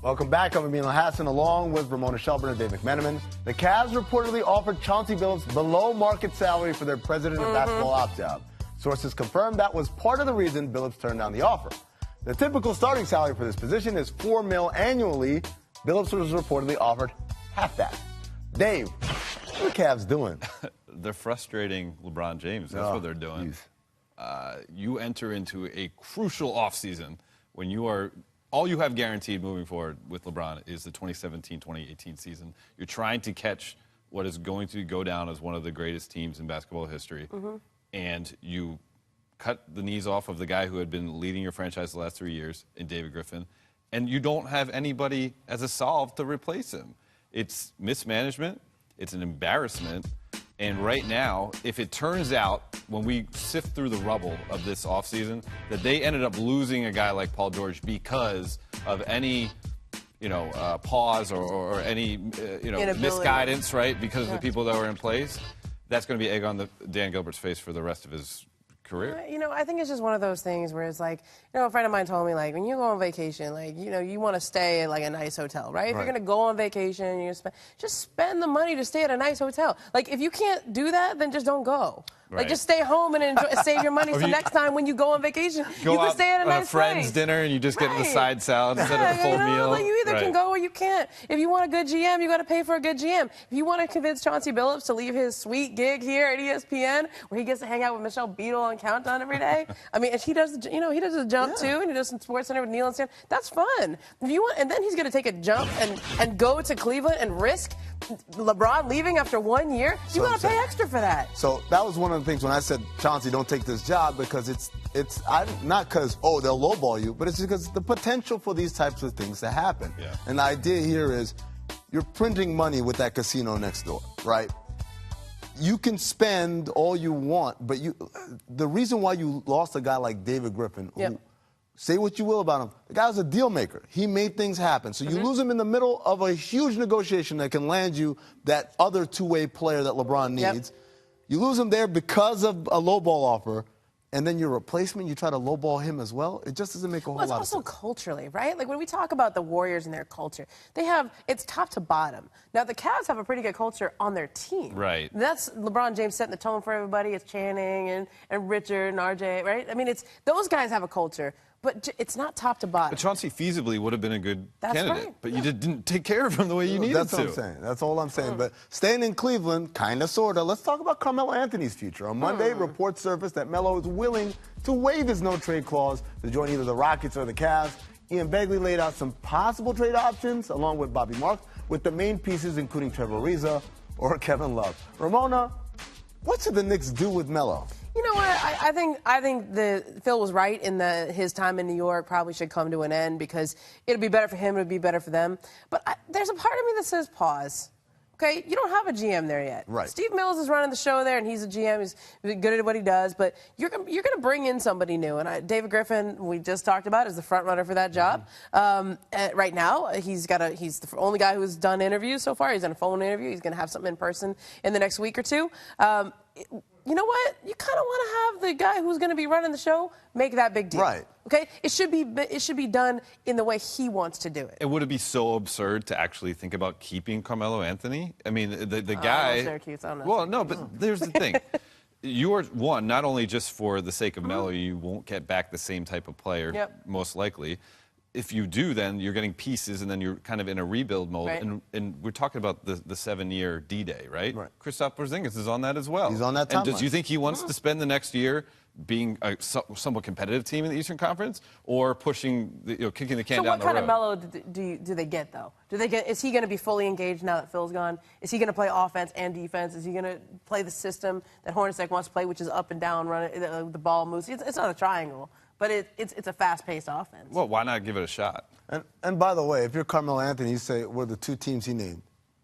Welcome back. I'm Emil Hassan along with Ramona Shelburne and Dave McMenamin. The Cavs reportedly offered Chauncey Billups below market salary for their president of basketball opt-out. Sources confirmed that was part of the reason Billups turned down the offer. The typical starting salary for this position is $4 million annually. Billups was reportedly offered half that. Dave, what are the Cavs doing? They're frustrating LeBron James. That's what they're doing. You enter into a crucial offseason when all you have guaranteed moving forward with LeBron is the 2017-2018 season. You're trying to catch what is going to go down as one of the greatest teams in basketball history. And you cut the knees off of the guy who had been leading your franchise the last 3 years in David Griffin. And you don't have anybody as a solve to replace him. It's mismanagement. It's an embarrassment. And right now, if it turns out, when we sift through the rubble of this offseason, that they ended up losing a guy like Paul George because of any, pause or any, misguidance, right? Because of the people that were in place, that's going to be egg on Dan Gilbert's face for the rest of his career. I think it's just one of those things where it's like, a friend of mine told me, like, when you go on vacation, like, you want to stay at, like, a nice hotel, right? If you're going to go on vacation, just spend the money to stay at a nice hotel. Like, if you can't do that, then just don't go. Right. Like, just stay home and save your money so next time when you go on vacation, you can stay at a nice friend's place. dinner and you just get the side salad instead of a full meal. Like, you either can go or you can't. If you want a good GM, you got to pay for a good GM. If you want to convince Chauncey Billups to leave his sweet gig here at ESPN, where he gets to hang out with Michelle Beadle on Countdown every day, and he does, he does a jump too, and he does some SportsCenter with Neil and Stan. That's fun. If you want, and then he's going to take a jump and go to Cleveland and risk LeBron leaving after 1 year. You got to pay extra for that. So that was one of the things when I said, Chauncey, don't take this job, because it's not because, they'll lowball you, but it's because the potential for these types of things to happen. Yeah. And the idea here is you're printing money with that casino next door, right? You can spend all you want, but the reason why you lost a guy like David Griffin, who, say what you will about him, the guy was a deal maker. He made things happen. So you lose him in the middle of a huge negotiation that can land you that other two-way player that LeBron needs. You lose him there because of a lowball offer, and then your replacement, you try to lowball him as well. It just doesn't make a whole lot of sense. It's also culturally, right? Like, when we talk about the Warriors and their culture, it's top to bottom. Now, the Cavs have a pretty good culture on their team. Right. That's LeBron James setting the tone for everybody. It's Channing and Richard and RJ, right? I mean, those guys have a culture. But it's not top to bottom. But Chauncey feasibly would have been a good candidate. Right. But you didn't take care of him the way you needed to. That's what I'm saying. That's all I'm saying. But staying in Cleveland, kind of, sort of, let's talk about Carmelo Anthony's future. On Monday, reports surfaced that Melo is willing to waive his no-trade clause to join either the Rockets or the Cavs. Ian Begley laid out some possible trade options, along with Bobby Marks, with the main pieces including Trevor Ariza or Kevin Love. Ramona, what should the Knicks do with Melo? You know what? I think Phil was right in his time in New York probably should come to an end, because it'll be better for him, it'll be better for them. But there's a part of me that says pause. Okay, you don't have a GM there yet. Right. Steve Mills is running the show there, and he's a GM. He's good at what he does. But you're going to bring in somebody new. And David Griffin, we just talked about, is the front runner for that job. Right now, he's the only guy who's done interviews so far. He's done a phone interview. He's going to have something in person in the next week or two. You know what? You kind of want to have the guy who's going to be running the show make that big deal. Right. Okay? It should be done in the way he wants to do it. And would it be so absurd to actually think about keeping Carmelo Anthony? I mean, the guy. Syracuse, I don't know. Well, no, but there's the thing. You're one, not only just for the sake of Melo, you won't get back the same type of player, most likely. If you do, then you're getting pieces, and then you're kind of in a rebuild mode. Right. And we're talking about the 7-year D-Day, right? Kristaps Porzingis is on that as well. He's on that timeline. And do you think he wants to spend the next year being a somewhat competitive team in the Eastern Conference, or kicking the can down the road? So what kind of Melo do they get, though? Is he going to be fully engaged now that Phil's gone? Is he going to play offense and defense? Is he going to play the system that Hornacek wants to play, which is up and down, the ball moves? It's not a triangle. But it's a fast-paced offense. Well, why not give it a shot? And by the way, if you're Carmelo Anthony, you say, what are the two teams he named?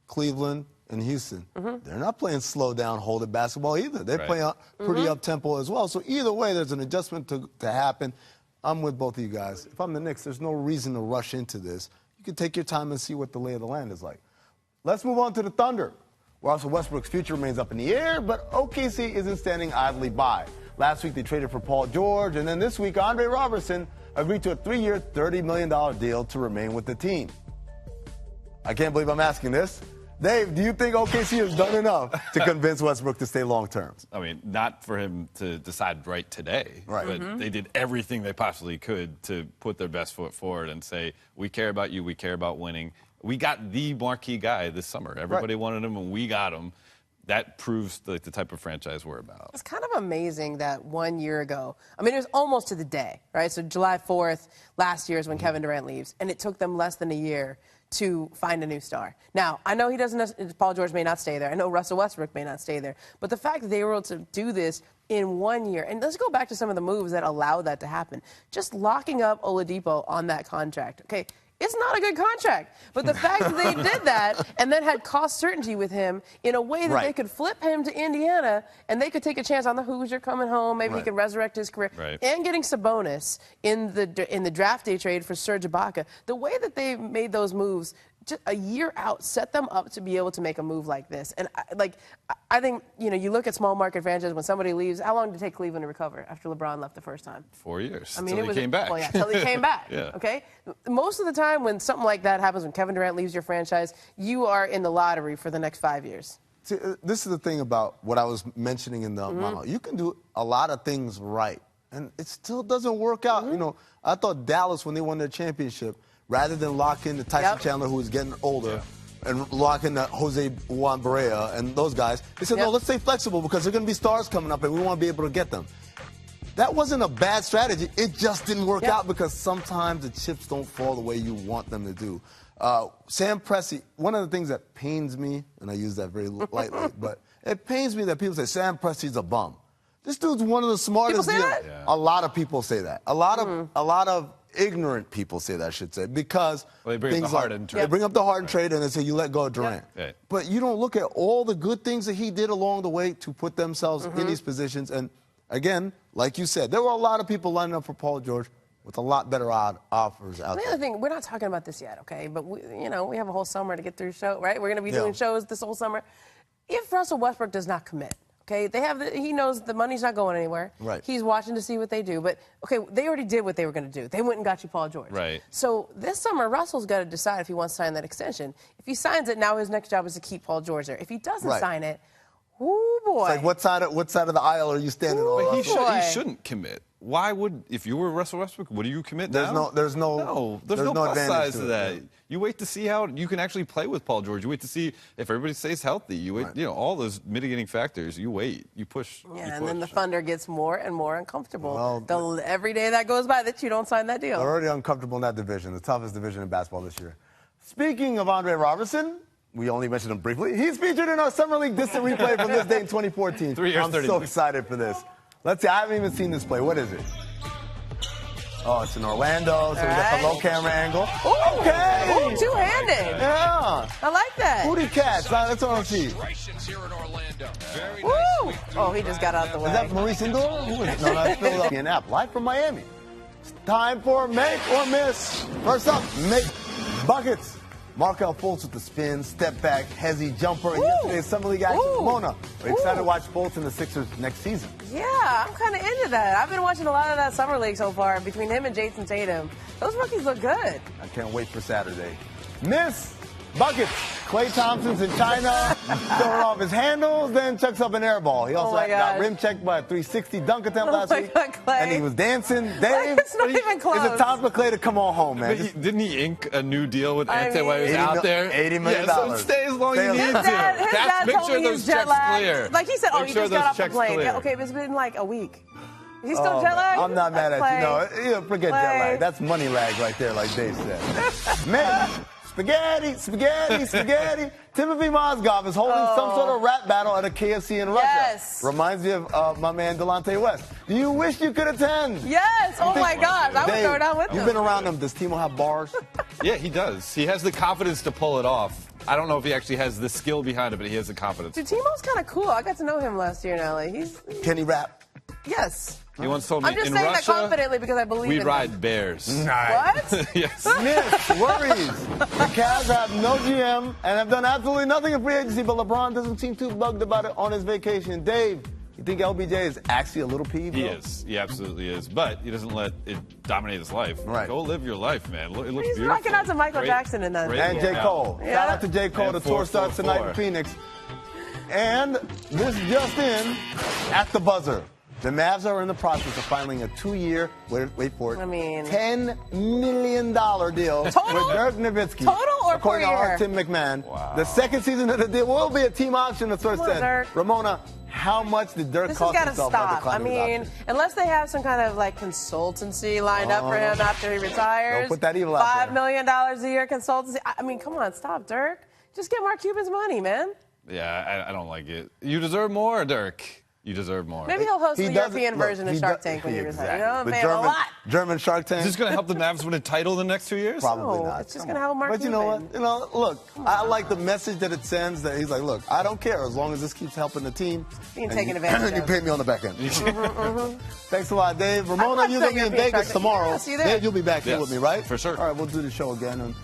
Cleveland and Houston. They're not playing slow down, hold it basketball either. They play pretty up-tempo as well. So either way, there's an adjustment to happen. I'm with both of you guys. If I'm the Knicks, there's no reason to rush into this. You can take your time and see what the lay of the land is like. Let's move on to the Thunder. Russell Westbrook's future remains up in the air, but OKC isn't standing idly by. Last week, they traded for Paul George, and then this week, Andre Robertson agreed to a 3-year, $30 million deal to remain with the team. I can't believe I'm asking this. Dave, do you think OKC has done enough to convince Westbrook to stay long term? I mean, not for him to decide right today, right. But they did everything they possibly could to put their best foot forward and say, we care about you, we care about winning. We got the marquee guy this summer. Everybody wanted him, and we got him. That proves the type of franchise we're about. It's kind of amazing that 1 year ago, I mean, it was almost to the day, right? So July 4th last year is when Kevin Durant leaves, and it took them less than a year to find a new star. Now, I know Paul George may not stay there. I know Russell Westbrook may not stay there. But the fact that they were able to do this in 1 year, and let's go back to some of the moves that allowed that to happen. Just locking up Oladipo on that contract, okay? It's not a good contract. But the fact that they did that and then had cost certainty with him in a way that they could flip him to Indiana and they could take a chance on the Hoosier coming home. Maybe he could resurrect his career. And getting Sabonis in the draft day trade for Serge Ibaka. The way that they made those moves just a year out set them up to be able to make a move like this. And I think, you look at small market franchises, when somebody leaves, how long did it take Cleveland to recover after LeBron left the first time? 4 years. I mean, until he came back. Well, yeah, until he came back. Okay? Most of the time when something like that happens, when Kevin Durant leaves your franchise, you are in the lottery for the next 5 years. See, this is the thing about what I was mentioning in the monologue. You can do a lot of things right, and it still doesn't work out. I thought Dallas, when they won their championship, rather than lock in the Tyson Chandler, who was getting older, and lock in the Jose Juan Barea and those guys, they said, no, let's stay flexible because there are going to be stars coming up and we want to be able to get them. That wasn't a bad strategy. It just didn't work out because sometimes the chips don't fall the way you want them to do. Sam Presti, one of the things that pains me, and I use that very lightly, but it pains me that people say Sam Presti's a bum. This dude's one of the smartest. People say that? A lot of people say that. A lot of ignorant people say that, I should say, because they bring up the Harden trade. They bring up the Harden trade and they say you let go of Durant. But you don't look at all the good things that he did along the way to put themselves in these positions. And again, like you said, there were a lot of people lining up for Paul George with a lot better offers out there. The other thing, we're not talking about this yet, okay? But we have a whole summer to get through show, right? We're going to be doing shows this whole summer. If Russell Westbrook does not commit, okay, he knows the money's not going anywhere. He's watching to see what they do. But, okay, they already did what they were going to do. They went and got you Paul George. So this summer, Russell's got to decide if he wants to sign that extension. If he signs it, now his next job is to keep Paul George there. If he doesn't sign it, oh boy. It's like, what side of the aisle are you standing on? He shouldn't commit. Why would, if you were Russell Westbrook, would you commit now? There's no plus size to that. Right? You wait to see how you can actually play with Paul George. You wait to see if everybody stays healthy. You wait, all those mitigating factors. You wait, you push. And then the Thunder gets more and more uncomfortable. Every day that goes by that you don't sign that deal. They're already uncomfortable in that division, the toughest division in basketball this year. Speaking of Andre Robertson, we only mentioned him briefly. He's featured in our Summer League Distant Replay from this day in 2014. 3 years, I'm so excited for this. Let's see, I haven't even seen this play. What is it? Oh, it's in Orlando, so we got the low camera angle. Ooh, okay! Ooh, two-handed. Yeah. I like that. Booty catch. That's what I see. Woo! Oh, he just got out the way. Is that Maurice Indor? Who is it? No, that's Philadelphia app. Live from Miami. It's time for Make or Miss. First up, Make Buckets. Markelle Fultz with the spin, step back, hezzy jumper, and yesterday's Summer League action from Mona. We're excited to watch Fultz in the Sixers next season. Yeah, I'm kind of into that. I've been watching a lot of that Summer League so far between him and Jason Tatum. Those rookies look good. I can't wait for Saturday. Miss Buckets. Klay Thompson's in China, throwing off his handles, then chucks up an air ball. He also got rim checked by a 360 dunk attempt last week. God, Klay. And he was dancing. Dave, it's not even close. It's time for Klay to come on home, man. Didn't he ink a new deal with Ante while he was out there? $80 million. So stay as long as you need to. Make sure those checks clear. Like he said, he just got off the plane. Yeah, okay, but it's been like a week. Is he still jet lagged? I'm not mad at you. No, forget jet lag. That's money lag right there, like Dave said. Man. Spaghetti, spaghetti, spaghetti. Timothy Mozgov is holding some sort of rap battle at a KFC in Russia. Yes. Reminds me of my man Delonte West. Do you wish you could attend? Yes. Oh, my gosh. I would throw down with him. You've been around him. Does Timo have bars? Yeah, he does. He has the confidence to pull it off. I don't know if he actually has the skill behind it, but he has the confidence. Dude, Timo's kind of cool. I got to know him last year in LA. Can he rap? Yes. He once told me I'm just in saying Russia, that confidently because I believe in we him. ride bears. Nice. What? Yes. Miss worries. The Cavs have no GM and have done absolutely nothing in free agency, but LeBron doesn't seem too bugged about it on his vacation. Dave, You think LBJ is actually a little peeved? He is. He absolutely is. But he doesn't let it dominate his life. Right. Go live your life, man. It looks He's beautiful. rocking out to Michael Jackson in that. And J. Cole. Yeah. Shout out to J. Cole. And The tour starts tonight in Phoenix. And this just in, at the buzzer. The Mavs are in the process of filing a 2-year, wait for it, $10 million deal with Dirk Nowitzki. Total or according per to year? Tim McMahon. Wow. The second season of the deal will be a team option, the source said. Dirk. Ramona, how much did Dirk This cost has got to himself by stop. I declining his mean, option? unless they have some kind of like consultancy lined up for him after he retires. Don't put that evil out $5 million a year consultancy. I mean, come on, stop, Dirk. Just get Mark Cuban's money, man. Yeah, I don't like it. You deserve more, Dirk. You deserve more. Maybe he'll host the European look, version of Shark Tank when he retires. You know, The pay him a lot. German Shark Tank. Is this going to help the Mavs win a title the next 2 years? Probably No, not. it's just going to have a Mark But you know what? You know, look, I like the message that it sends that he's like, look, I don't care as long as this keeps helping the team. Being and taken you, advantage and you of. pay me on the back end. Thanks a lot, Dave. Ramona, watched you're that going to be in European Vegas Shark Tank. tomorrow. Yeah, see you there. Dave, you'll be back here Yes, with me, right? for sure. All right, we'll do the show again. And